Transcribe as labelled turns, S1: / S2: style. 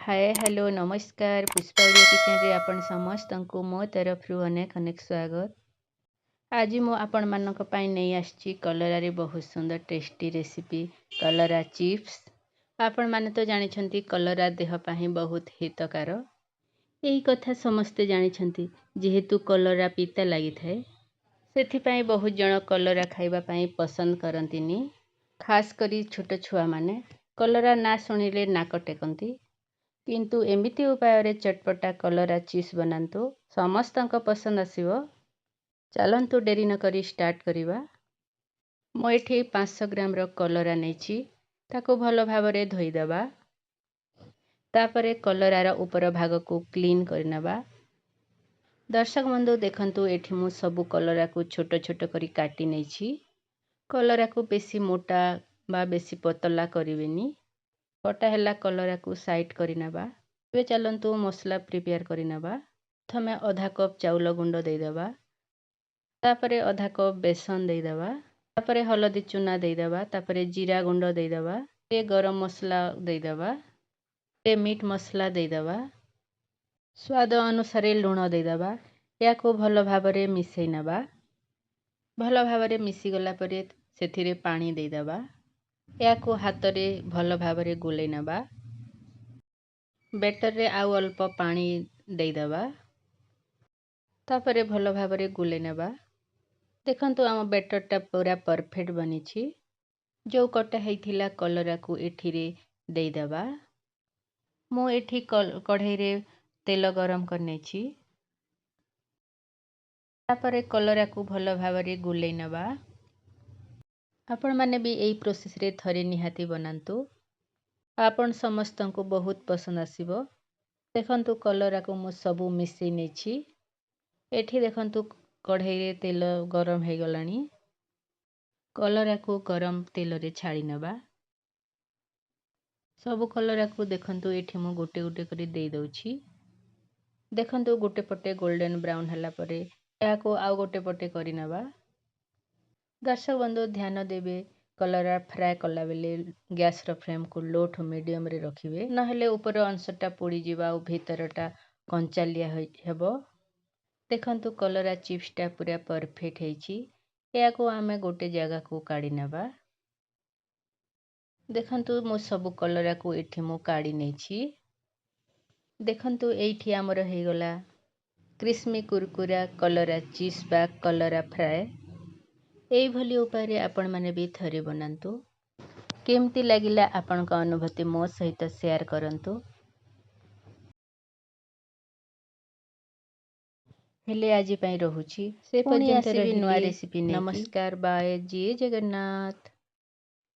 S1: Hi hello नमस्कार Pushpa Odia kitchen रे आपण समस्तंकु मो तरफरु अनेक अनेक स्वागत। आज मु आपण मानक पई नै आछि कलरा रे बहुत सुंदर टेस्टी रेसिपी कलरा चिप्स। आपण माने तो जानि छंती कलरा देह पई बहुत हितकार। एही कथा समस्त जानि छंती जेहेतु कलरा पीता लागि थाए सेथि पई बहुत जण कलरा खाइबा पई पसंद करंतिनी। खास करी छोट छुआ माने कलरा ना सुनिले नाक टेकंती। किंतु एमिति उपाय रे चटपटा कलरा चिप्स बनांतु समस्तंक पसंद आसीबो। चलंतु डेरी न करी स्टार्ट करिबा। मो एठी 500 ग्राम रो कलरा नेछि ताको भलो भाबरे धोई देबा। तापरे कलरा रो ऊपर भाग को क्लीन करनेबा। दर्शक बंधु देखंतु एठी मु सब कलरा को छोट छोट करी काटी नेछि। कलरा को बेसी मोटा बा बेसी पतला करिवेनी। कटा हैला कलरा को साइड करिनेबा। एबे चलंतु मसला प्रिपेयर करिनेबा। प्रथमे आधा कप चाउल गुंड देई देबा। तापरे आधा कप बेसन देई देबा। तापरे हलदी चूना देई देबा। तापरे जीरा गुंड देई देबा। ए गरम मसला देई देबा। ए मीट मसला देई देबा। स्वाद अनुसार लूण देई देबा। या को भलो भाबरे मिसई नेबा। भलो भाबरे मिसी गला परे सेथिरे पानी देई देबा। या को हाथ रे भलो भाबरे गुलै नेबा। बेटर रे आउ अल्प पानी देई देबा। तापरे भलो भाबरे गुलै नेबा। देखंतु आम बेटर टा पूरा परफेक्ट बनिछि। जो कटा हेइथिला कलरा को एठिरे देई देबा। मु एठी कढ़ाई रे तेल गरम करनेछि। तापरे कलरा को भलो भाबरे गुलै नेबा। आपण माने भी एई प्रोसेस रे थरे निहाती बनांतु। आपण समस्तंकु बहुत पसंद आसीबो। देखंतु कलरा को मु सबु मिसई नेछि। एठी देखंतु कढ़ाई रे तेल गरम हे गलानी। कलरा को गरम तेल रे छाड़ी नेबा। सबु कलरा को देखंतु एठी मु गोटे गोटे करी देई दउछि। देखंतु गोटे पटे गोल्डन ब्राउन हला परे या को आउ गोटे पटे करि नेबा। दर्शक बंधु ध्यान देबे कलरा फ्राई कला बेले गैस रो फ्लेम को लो टू मीडियम रे रखिबे नहेले ऊपर अंशटा पोड़ी जिबा और भीतरटा कंचालिया हेबो। देखंतु कलरा चिप्स टा पूरा परफेक्ट हेछि। या को आमे गोटे जगह को काढी नेबा। देखंतु मो सब कलरा को एठी मो काढी नेछि। देखंतु एठी हमर हे गला क्रिस्पी कुरकुरा कलरा चिप्स बा कलरा फ्राई। एई भली उपाय रे आपण माने भी थरे बनांतु। केमती लागिला आपण का अनुभूति मो सहित शेयर करंतु। हेले आजि पई रहुछि से पर्यंत रहिबी नुआ रेसिपी नेकी। नमस्कार बाय जय जगन्नाथ।